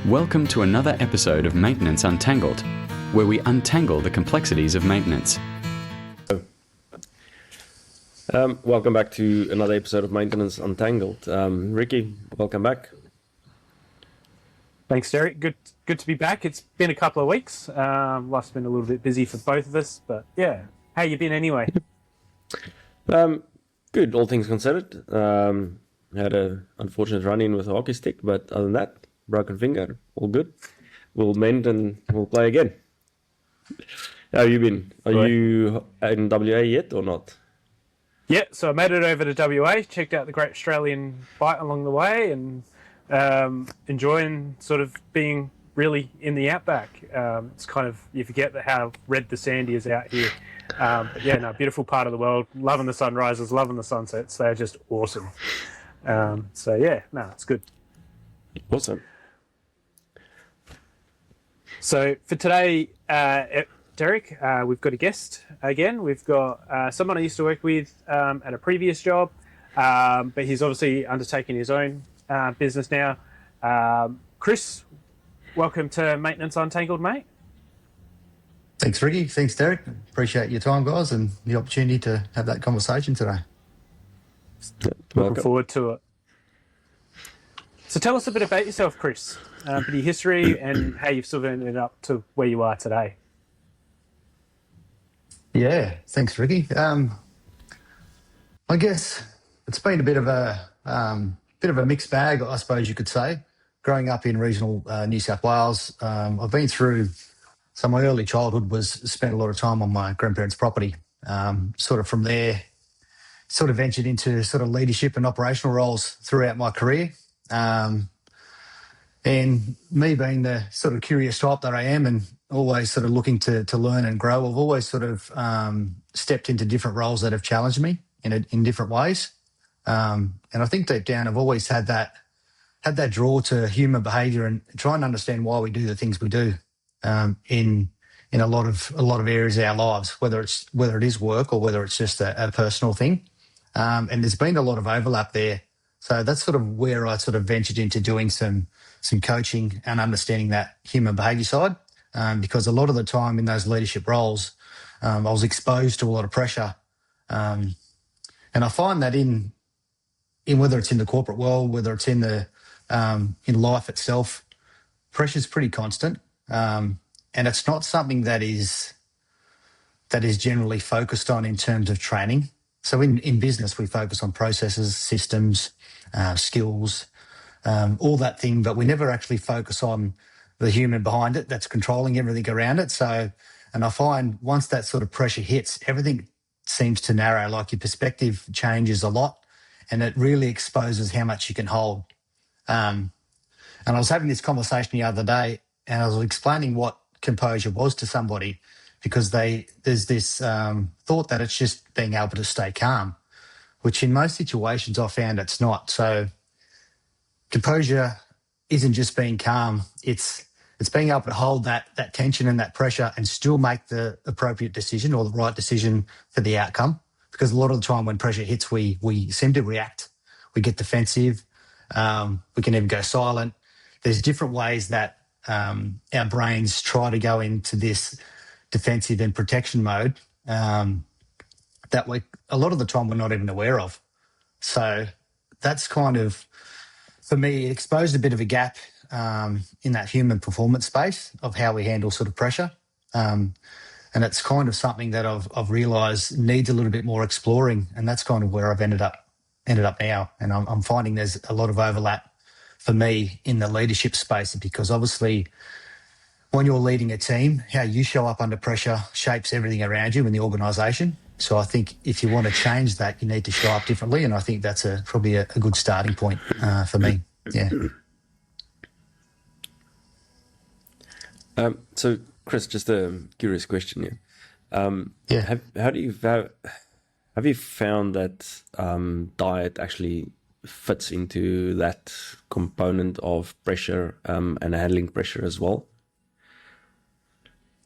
Welcome to another episode of Maintenance Untangled, where we untangle the complexities of maintenance. Welcome back to another episode of Maintenance Untangled. Ricky, welcome back. Thanks, Derick. Good to be back. It's been a couple of weeks. Life's been a little bit busy for both of us, but yeah. How you been anyway? Good, all things considered. Had an unfortunate run-in with a hockey stick, but other than that, broken finger, all good. We'll mend and we'll play again. How have you been? Are you in WA yet or not? Yeah, so I made it over to WA, checked out the Great Australian Bight along the way, and enjoying sort of being really in the outback. It's kind of, you forget how red the sand is out here. But yeah, no, beautiful part of the world. Loving the sunrises, loving the sunsets. They're just awesome. So yeah, no, it's good. Awesome. So for today, Derick, we've got a guest again. We've got someone I used to work with at a previous job, but he's obviously undertaking his own business now. Chris, welcome to Maintenance Untangled, mate. Thanks, Ricky. Thanks, Derick. Appreciate your time, guys, and the opportunity to have that conversation today. Looking forward to it. So tell us a bit about yourself, Chris. A bit of your history and how you've sort of ended up to where you are today. Yeah, thanks, Ricky. I guess it's been a bit of a mixed bag, I suppose you could say. Growing up in regional New South Wales, I've been through. So my early childhood was spent a lot of time on my grandparents' property. Sort of from there, sort of ventured into sort of leadership and operational roles throughout my career. And me being the sort of curious type that I am and always sort of looking to learn and grow, I've always sort of stepped into different roles that have challenged me in different ways. And I think deep down I've always had that draw to human behaviour and try and understand why we do the things we do in a lot of areas of our lives, whether it is work or whether it's just a personal thing. And there's been a lot of overlap there. So that's sort of where I sort of ventured into doing some coaching and understanding that human behaviour side, because a lot of the time in those leadership roles, I was exposed to a lot of pressure. And I find that in whether it's in the corporate world, whether it's in life itself, pressure's pretty constant. And it's not something that is generally focused on in terms of training. So in business, we focus on processes, systems, skills, all that thing, but we never actually focus on the human behind it that's controlling everything around it. So, and I find once that sort of pressure hits, everything seems to narrow, like your perspective changes a lot and it really exposes how much you can hold. And I was having this conversation the other day and I was explaining what composure was to somebody, because there's this thought that it's just being able to stay calm, which in most situations I found it's not. So composure isn't just being calm, it's being able to hold that tension and that pressure and still make the appropriate decision or the right decision for the outcome. Because a lot of the time when pressure hits, we seem to react. We get defensive. We can even go silent. There's different ways that our brains try to go into this defensive and protection mode that a lot of the time we're not even aware of. So that's kind of, for me, it exposed a bit of a gap in that human performance space of how we handle sort of pressure. And it's kind of something that I've realised needs a little bit more exploring, and that's kind of where I've ended up now. And I'm finding there's a lot of overlap for me in the leadership space, because obviously when you're leading a team, how you show up under pressure shapes everything around you in the organisation. So I think if you want to change that, you need to show up differently, and I think that's probably a good starting point for me. Yeah. So, Chris, just a curious question here. Yeah. Have you found that diet actually fits into that component of pressure and handling pressure as well?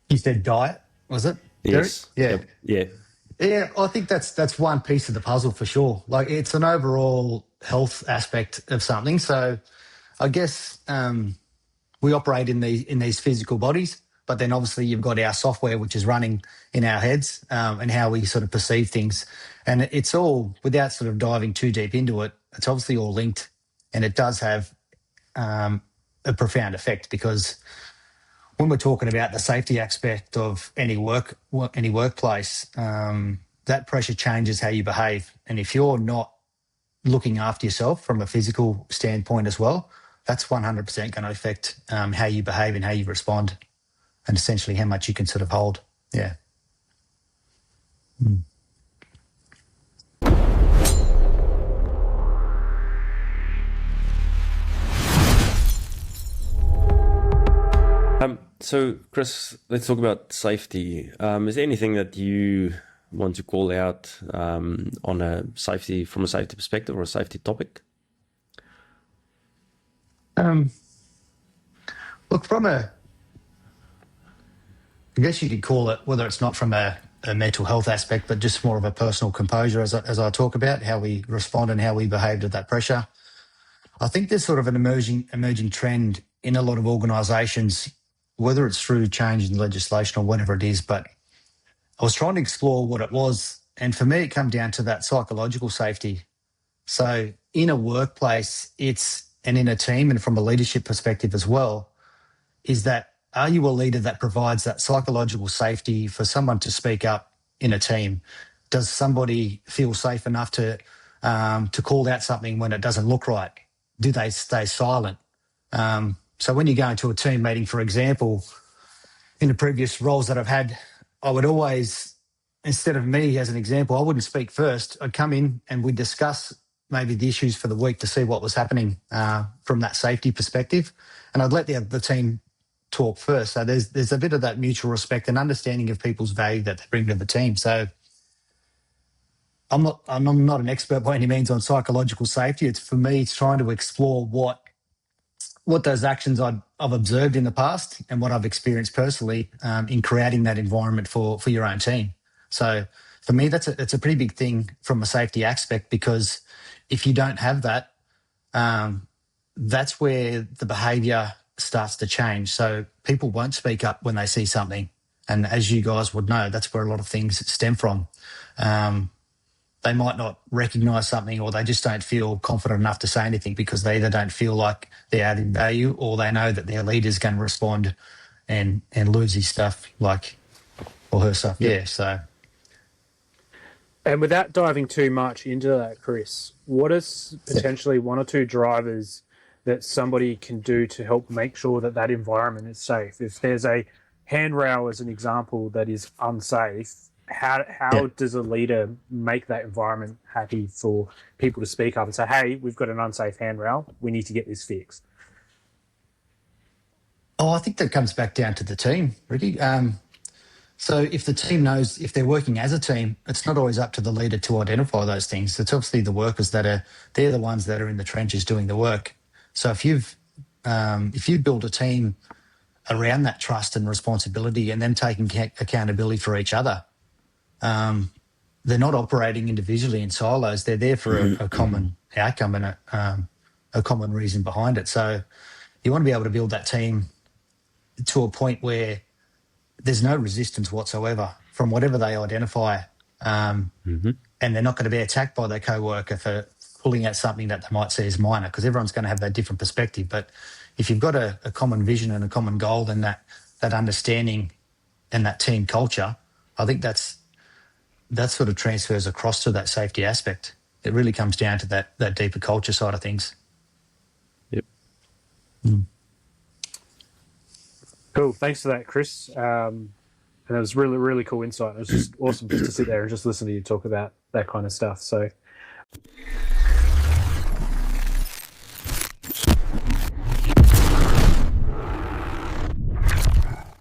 You said diet, was it? Yes. Derek? Yeah. Yeah, I think that's one piece of the puzzle for sure. Like, it's an overall health aspect of something. So I guess we operate in these physical bodies, but then obviously you've got our software which is running in our heads, and how we sort of perceive things. And it's all, without sort of diving too deep into it, it's obviously all linked, and it does have a profound effect, because when we're talking about the safety aspect of any workplace, that pressure changes how you behave. And if you're not looking after yourself from a physical standpoint as well, that's 100% going to affect how you behave and how you respond, and essentially how much you can sort of hold. Yeah. So, Chris, let's talk about safety. Is there anything that you want to call out from a safety perspective, or a safety topic? Look, I guess you could call it, whether it's not from a mental health aspect, but just more of a personal composure, as I talk about how we respond and how we behave to that pressure. I think there's sort of an emerging trend in a lot of organisations, whether it's through change in legislation or whatever it is, but I was trying to explore what it was. And for me, it comes down to that psychological safety. So in a workplace, and in a team, and from a leadership perspective as well, is that, are you a leader that provides that psychological safety for someone to speak up in a team? Does somebody feel safe enough to call out something when it doesn't look right? Do they stay silent? So when you go into a team meeting, for example, in the previous roles that I've had, I would always, instead of me as an example, I wouldn't speak first. I'd come in and we'd discuss maybe the issues for the week to see what was happening from that safety perspective. And I'd let the team talk first. So there's a bit of that mutual respect and understanding of people's value that they bring to the team. So I'm not an expert by any means on psychological safety. For me, it's trying to explore what those actions I've observed in the past and what I've experienced personally in creating that environment for your own team. So for me, that's a pretty big thing from a safety aspect, because if you don't have that, that's where the behaviour starts to change. So people won't speak up when they see something. And as you guys would know, that's where a lot of things stem from. They might not recognise something, or they just don't feel confident enough to say anything because they either don't feel like they're adding value, or they know that their leader's going to respond and lose his stuff, or her stuff. Yeah. So. And without diving too much into that, Chris, what is potentially one or two drivers that somebody can do to help make sure that environment is safe? If there's a handrail, as an example, that is unsafe, how does a leader make that environment happy for people to speak up and say, hey, we've got an unsafe handrail, we need to get this fixed? I think that comes back down to the team, Ricky. So if the team knows, if they're working as a team, it's not always up to the leader to identify those things. It's obviously the workers they're the ones that are in the trenches doing the work. So if you build a team around that trust and responsibility, and them taking accountability for each other, they're not operating individually in silos. They're there for a common outcome and a common reason behind it. So you want to be able to build that team to a point where there's no resistance whatsoever from whatever they identify, and they're not going to be attacked by their co-worker for pulling out something that they might see as minor, because everyone's going to have that different perspective. But if you've got a common vision and a common goal, then that understanding and that team culture, I think that sort of transfers across to that safety aspect. It really comes down to that deeper culture side of things. Yep. Cool. Thanks for that, Chris. And it was really, really cool insight. It was just awesome just to sit there and just listen to you talk about that kind of stuff. So,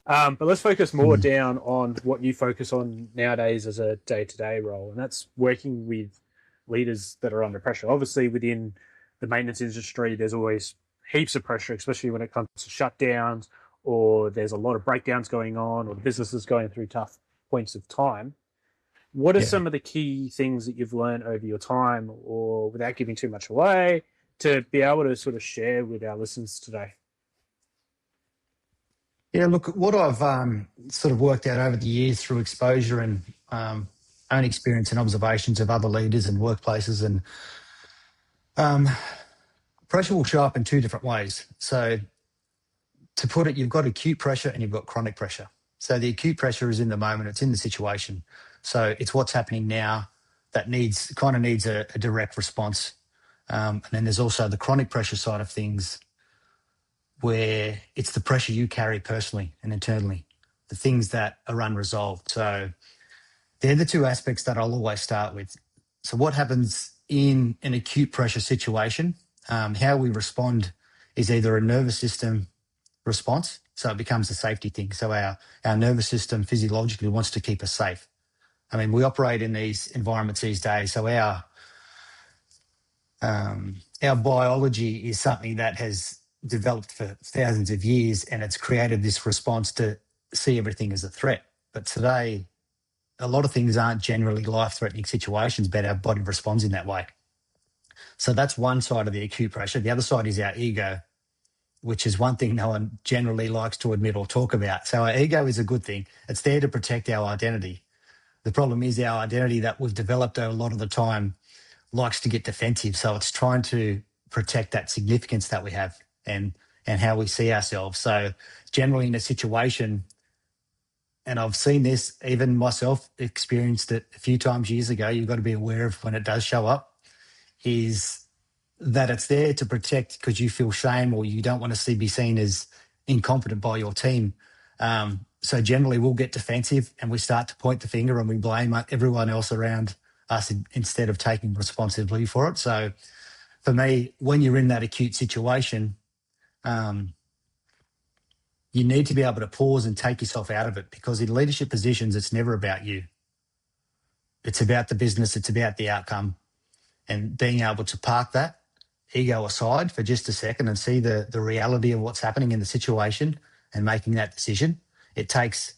but let's focus more down on what you focus on nowadays as a day-to-day role, and that's working with leaders that are under pressure. Obviously, within the maintenance industry, there's always heaps of pressure, especially when it comes to shutdowns, or there's a lot of breakdowns going on, or the business is going through tough points of time. What are some of the key things that you've learned over your time, or without giving too much away, to be able to sort of share with our listeners today? Yeah, look, what I've sort of worked out over the years through exposure and own experience and observations of other leaders and workplaces, and pressure will show up in two different ways. So to put it, you've got acute pressure and you've got chronic pressure. So the acute pressure is in the moment, it's in the situation. So it's what's happening now that needs a direct response. And then there's also the chronic pressure side of things, where it's the pressure you carry personally and internally, the things that are unresolved. So they're the two aspects that I'll always start with. So what happens in an acute pressure situation, how we respond is either a nervous system response, so it becomes a safety thing. So our nervous system physiologically wants to keep us safe. I mean, we operate in these environments these days, so our biology is something that has developed for thousands of years, and it's created this response to see everything as a threat. But today, a lot of things aren't generally life-threatening situations, but our body responds in that way. So that's one side of the acute pressure. The other side is our ego, which is one thing no one generally likes to admit or talk about. So our ego is a good thing. It's there to protect our identity. The problem is our identity that we've developed a lot of the time likes to get defensive. So it's trying to protect that significance that we have and how we see ourselves. So generally in a situation, and I've seen this, even myself experienced it a few times years ago, you've got to be aware of when it does show up, is that it's there to protect because you feel shame or you don't want to be seen as incompetent by your team. So generally we'll get defensive and we start to point the finger and we blame everyone else around us instead of taking responsibility for it. So for me, when you're in that acute situation, you need to be able to pause and take yourself out of it, because in leadership positions, it's never about you. It's about the business. It's about the outcome, and being able to park that ego aside for just a second and see the reality of what's happening in the situation and making that decision. It takes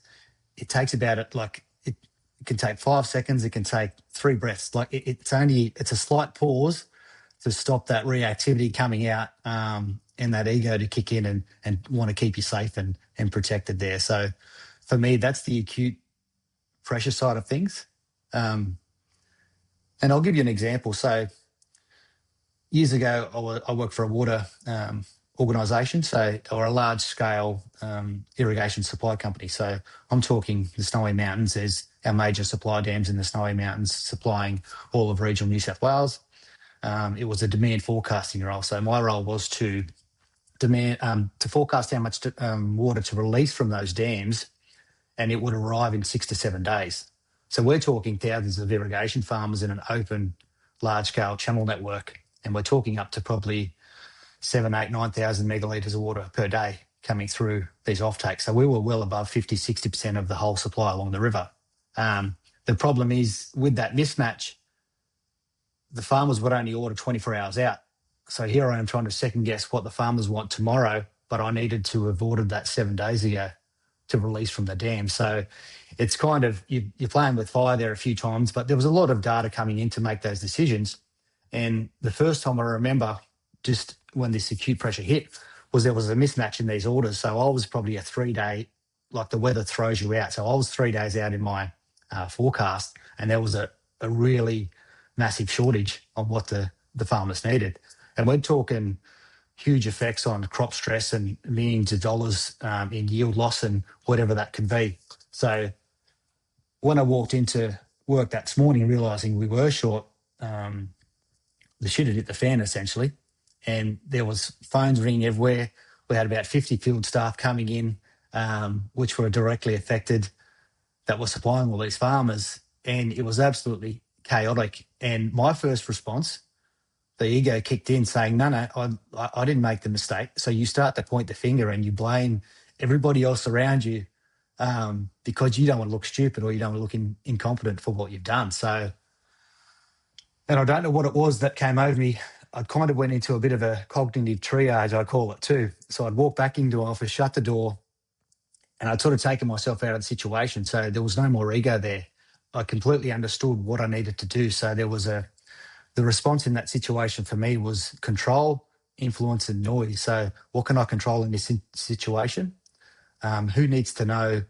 about it, like it can take 5 seconds. It can take 3 breaths. Like it's a slight pause to stop that reactivity coming out, and that ego to kick in and want to keep you safe and protected there. So for me, that's the acute pressure side of things. And I'll give you an example. So years ago, I worked for a water organisation, or a large scale irrigation supply company. So I'm talking the Snowy Mountains. There's our major supply dams in the Snowy Mountains supplying all of regional New South Wales. It was a demand forecasting role. So my role was to forecast how much water to release from those dams, and it would arrive in 6 to 7 days. So we're talking thousands of irrigation farmers in an open, large-scale channel network, and we're talking up to probably 7, 8, 9,000 megalitres of water per day coming through these offtakes. So we were well above 50, 60% of the whole supply along the river. The problem is with that mismatch, the farmers would only order 24 hours out. So here I am trying to second guess what the farmers want tomorrow, but I needed to have ordered that 7 days ago to release from the dam. So it's kind of, you're playing with fire there a few times, but there was a lot of data coming in to make those decisions. And the first time I remember, just when this acute pressure hit, was there was a mismatch in these orders. So I was probably a 3-day, like the weather throws you out. So I was 3 days out in my forecast, and there was a really massive shortage on what the farmers needed. And we're talking huge effects on crop stress and millions of dollars in yield loss and whatever that could be. So when I walked into work that morning, realising we were short, the shit had hit the fan essentially. And there was phones ringing everywhere. We had about 50 field staff coming in, which were directly affected, that were supplying all these farmers. And it was absolutely chaotic. And my first response, the ego kicked in saying, no, I didn't make the mistake. So you start to point the finger and you blame everybody else around you because you don't want to look stupid or you don't want to look incompetent for what you've done. So, and I don't know what it was that came over me. I kind of went into a bit of a cognitive triage, I call it too. So I'd walk back into the office, shut the door, and I'd sort of taken myself out of the situation. So there was no more ego there. I completely understood what I needed to do. So there was the response in that situation for me was control, influence, and noise. So what can I control in this situation? Who needs to know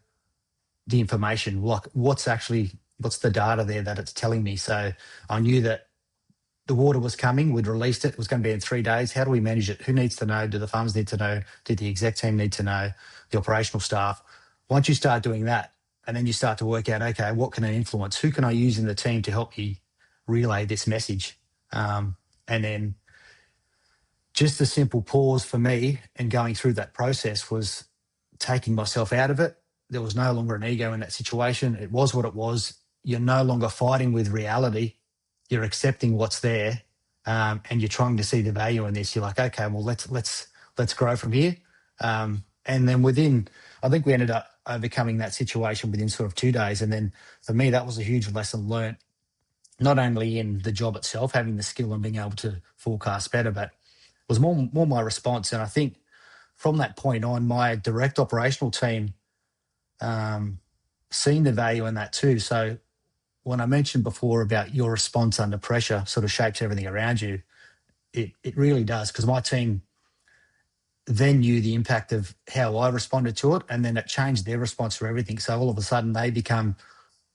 the information? Like, what's the data there that it's telling me? So I knew that the water was coming. We'd released it. It was going to be in 3 days. How do we manage it? Who needs to know? Do the farmers need to know? Did the exec team need to know? The operational staff? Once you start doing that, and then you start to work out, okay, what can I influence? Who can I use in the team to help me relay this message? And then just a simple pause for me and going through that process was taking myself out of it. There was no longer an ego in that situation. It was what it was. You're no longer fighting with reality. You're accepting what's there, and you're trying to see the value in this. You're like, okay, well, let's grow from here. And then I think we ended up overcoming that situation within sort of 2 days. And then for me, that was a huge lesson learnt, not only in the job itself, having the skill and being able to forecast better, but it was more my response. And I think from that point on, my direct operational team seen the value in that too. So when I mentioned before about your response under pressure sort of shapes everything around you, it really does, because my team then knew the impact of how I responded to it, and then it changed their response to everything. So all of a sudden they become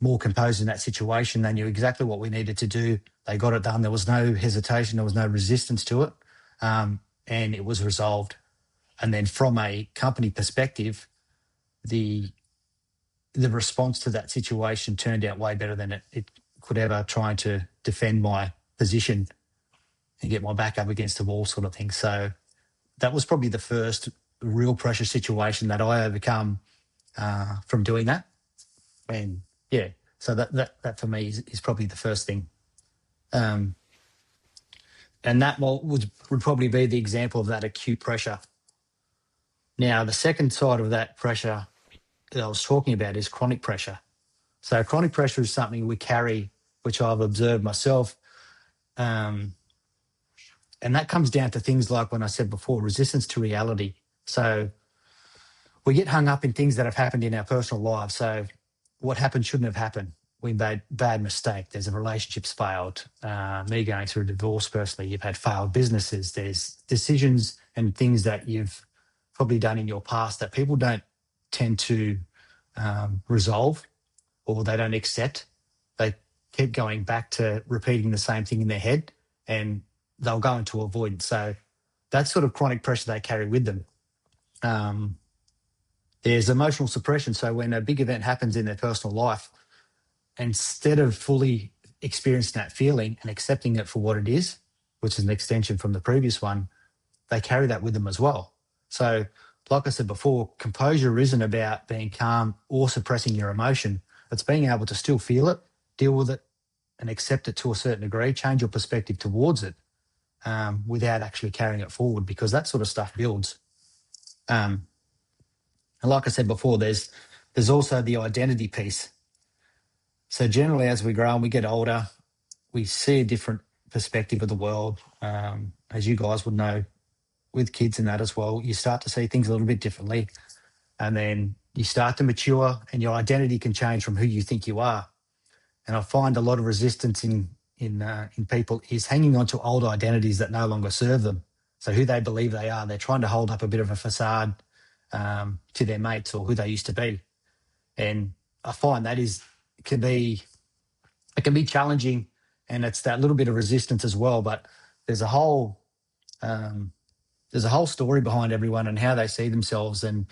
more composed in that situation. They knew exactly what we needed to do. They got it done. There was no hesitation. There was no resistance to it. And it was resolved. And then from a company perspective, the response to that situation turned out way better than it could ever, trying to defend my position and get my back up against the wall sort of thing. So that was probably the first real pressure situation that I overcome from doing that. And yeah, so that for me is probably the first thing. And that would probably be the example of that acute pressure. Now, the second side of that pressure that I was talking about is chronic pressure. So chronic pressure is something we carry, which I've observed myself. And that comes down to things like, when I said before, resistance to reality. So we get hung up in things that have happened in our personal lives. So what happened shouldn't have happened. We made a bad mistake. There's a relationship's failed. Me going through a divorce personally, you've had failed businesses. There's decisions and things that you've probably done in your past that people don't tend to resolve, or they don't accept. They keep going back to repeating the same thing in their head, and they'll go into avoidance. So that's sort of chronic pressure they carry with them. There's emotional suppression. So when a big event happens in their personal life, instead of fully experiencing that feeling and accepting it for what it is, which is an extension from the previous one, they carry that with them as well. So like I said before, composure isn't about being calm or suppressing your emotion. It's being able to still feel it, deal with it, and accept it to a certain degree, change your perspective towards it, without actually carrying it forward, because that sort of stuff builds. And like I said before, there's also the identity piece. So generally, as we grow and we get older, we see a different perspective of the world. As you guys would know, with kids and that as well, you start to see things a little bit differently, and then you start to mature, and your identity can change from who you think you are. And I find a lot of resistance in people is hanging on to old identities that no longer serve them. So who they believe they are, they're trying to hold up a bit of a facade to their mates or who they used to be. And I find that it can be challenging, and it's that little bit of resistance as well. But there's a whole story behind everyone and how they see themselves, and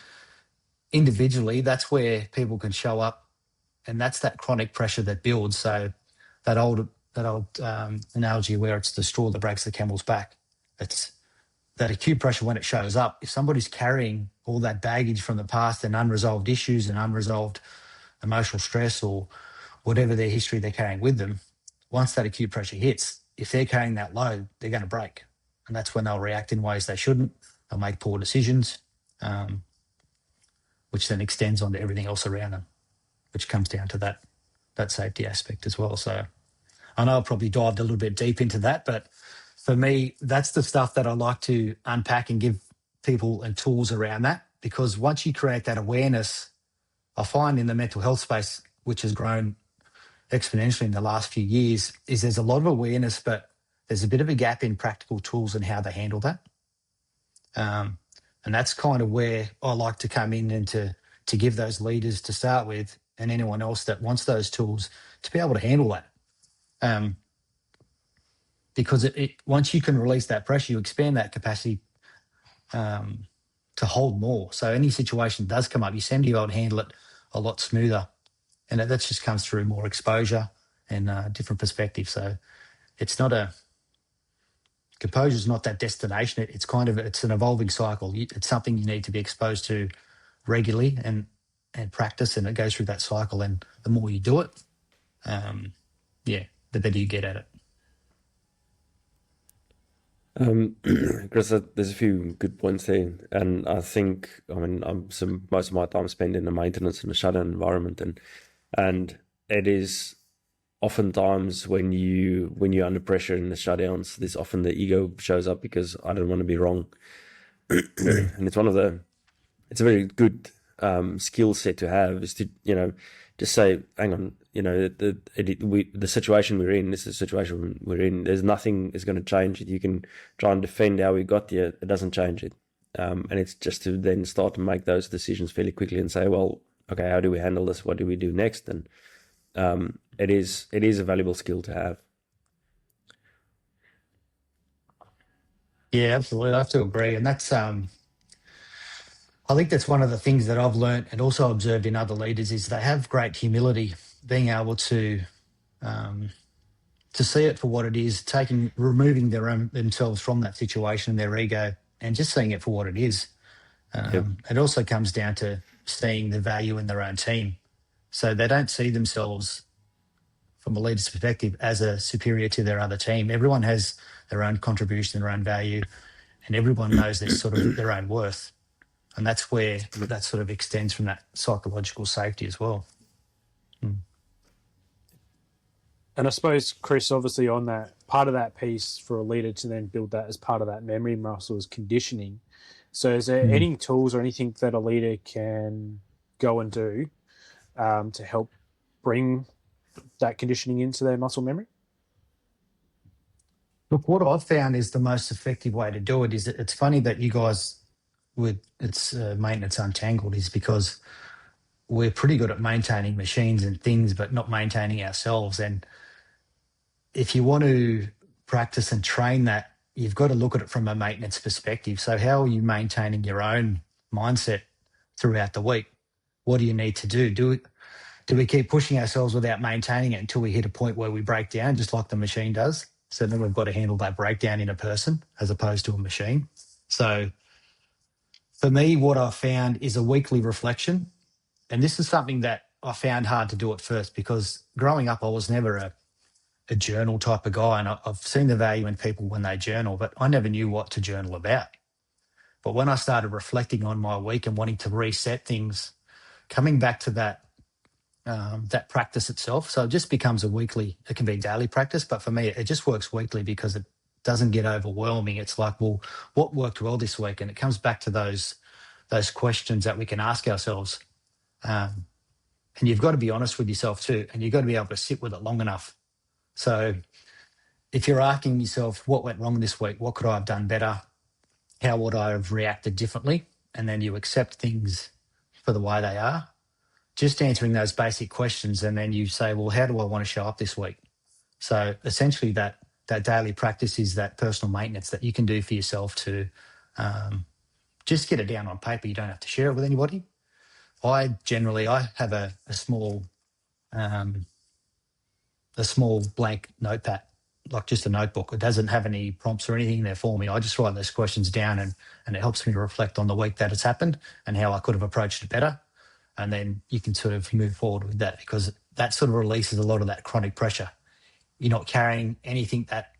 individually, that's where people can show up, and that's that chronic pressure that builds. So that old analogy where it's the straw that breaks the camel's back. It's that acute pressure when it shows up. If somebody's carrying all that baggage from the past and unresolved issues and unresolved emotional stress or whatever their history they're carrying with them, once that acute pressure hits, if they're carrying that load, they're going to break. And that's when they'll react in ways they shouldn't. They'll make poor decisions, which then extends onto everything else around them, which comes down to that safety aspect as well. So I know I probably dived a little bit deep into that, but for me, that's the stuff that I like to unpack and give people and tools around that, because once you create that awareness, I find in the mental health space, which has grown exponentially in the last few years, is there's a lot of awareness, but there's a bit of a gap in practical tools and how they handle that. And that's kind of where I like to come in and to give those leaders to start with, and anyone else that wants those tools to be able to handle that. Because once you can release that pressure, you expand that capacity to hold more. So any situation does come up, you seem to be able to handle it a lot smoother. And that just comes through more exposure and different perspectives. So it's not composure is not that destination. It's an evolving cycle. It's something you need to be exposed to regularly and practice, and it goes through that cycle. And the more you do it, the better you get at it. Chris, there's a few good points there, and I think, most of my time spent in the maintenance and the shutdown environment, and it is oftentimes when you're under pressure in the shutdowns, there's often the ego shows up because I don't want to be wrong, and it's a very good skill set to have, is to just say, hang on, the situation we're in, this is the situation we're in. There's nothing is going to change it. You can try and defend how we got there. It doesn't change it. And it's just to then start to make those decisions fairly quickly and say, well, okay, how do we handle this? What do we do next? And it is a valuable skill to have. Yeah, absolutely. I have to agree. And that's, I think that's one of the things that I've learned and also observed in other leaders is they have great humility, being able to see it for what it is, removing themselves from that situation, their ego, and just seeing it for what it is. It also comes down to seeing the value in their own team. So they don't see themselves from a leader's perspective as a superior to their other team. Everyone has their own contribution, their own value, and everyone knows their sort of their own worth. And that's where that sort of extends from that psychological safety as well. And I suppose, Chris, obviously on that, part of that piece for a leader to then build that as part of that memory muscle is conditioning. So is there any tools or anything that a leader can go and do to help bring that conditioning into their muscle memory? Look, what I've found is the most effective way to do it is it's funny that you guys it's Maintenance Untangled is because we're pretty good at maintaining machines and things, but not maintaining ourselves. And if you want to practice and train that, you've got to look at it from a maintenance perspective. So how are you maintaining your own mindset throughout the week? What do you need to do? Do we keep pushing ourselves without maintaining it until we hit a point where we break down, just like the machine does? So then we've got to handle that breakdown in a person as opposed to a machine. So for me, what I've found is a weekly reflection. And this is something that I found hard to do at first because growing up, I was never a journal type of guy. And I've seen the value in people when they journal, but I never knew what to journal about. But when I started reflecting on my week and wanting to reset things, coming back to that practice itself. So it just becomes it can be daily practice, but for me, it just works weekly because it doesn't get overwhelming. It's like, well, what worked well this week? And it comes back to those questions that we can ask ourselves. And you've got to be honest with yourself too, and you've got to be able to sit with it long enough. So if you're asking yourself, what went wrong this week? What could I have done better? How would I have reacted differently? And then you accept things for the way they are. Just answering those basic questions, and then you say, well, how do I want to show up this week? So essentially that daily practice is that personal maintenance that you can do for yourself to just get it down on paper. You don't have to share it with anybody. I have a small blank notepad, like just a notebook. It doesn't have any prompts or anything there for me. I just write those questions down and it helps me to reflect on the week that has happened and how I could have approached it better. And then you can sort of move forward with that because that sort of releases a lot of that chronic pressure. You're not carrying anything that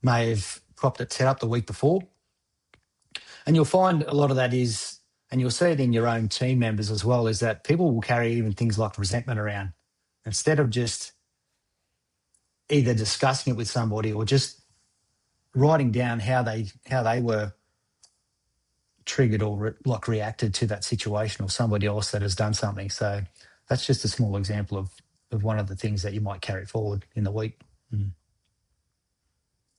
may have propped its head up the week before. And you'll find a lot of that is, and you'll see it in your own team members as well, is that people will carry even things like resentment around instead of just either discussing it with somebody or just writing down how they were triggered or reacted to that situation or somebody else that has done something. So that's just a small example of one of the things that you might carry forward in the week.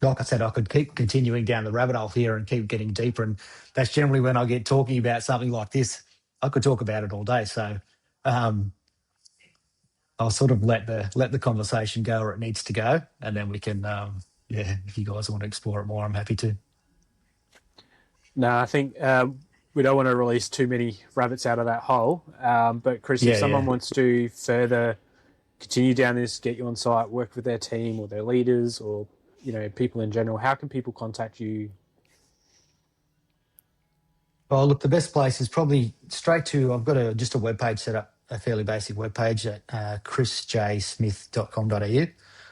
like I said, I could keep continuing down the rabbit hole here and keep getting deeper. And that's generally when I get talking about something like this. I could talk about it all day. So I'll sort of let the conversation go where it needs to go, and then we can, if you guys want to explore it more, I'm happy to. No, I think we don't want to release too many rabbits out of that hole. But Chris, if someone wants to further continue down this, get you on site, work with their team or their leaders, or people in general, how can people contact you? Well, look, the best place is probably straight to, I've got just a webpage set up, a fairly basic webpage at chrisjsmith.com.au.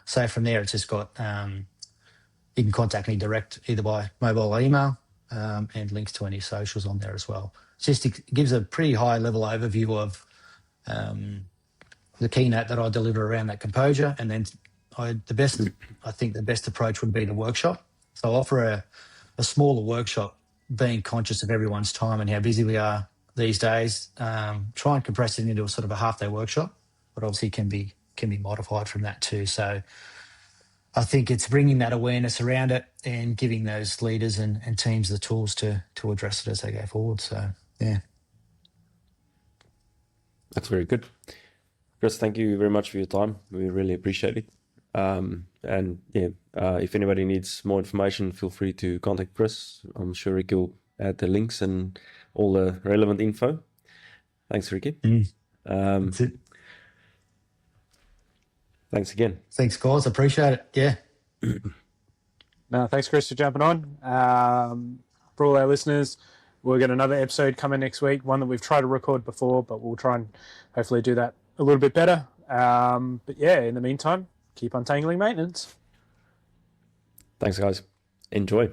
So from there, it's just got, you can contact me direct either by mobile or email, and links to any socials on there as well. It gives a pretty high level overview of the keynote that I deliver around that composure. And then I think the best approach would be the workshop. So I offer a smaller workshop, being conscious of everyone's time and how busy we are these days. Try and compress it into a sort of a half-day workshop, but obviously can be modified from that too. So I think it's bringing that awareness around it and giving those leaders and teams the tools to address it as they go forward. So, yeah. That's very good. Chris, thank you very much for your time. We really appreciate it. If anybody needs more information, feel free to contact Chris. I'm sure Ricky will add the links and all the relevant info. Thanks, Ricky. That's it. Thanks again. Thanks, guys. Appreciate it. Yeah. No, thanks, Chris, for jumping on. For all our listeners, we'll get another episode coming next week, one that we've tried to record before, but we'll try and hopefully do that a little bit better. But yeah, in the meantime, keep untangling maintenance. Thanks, guys. Enjoy.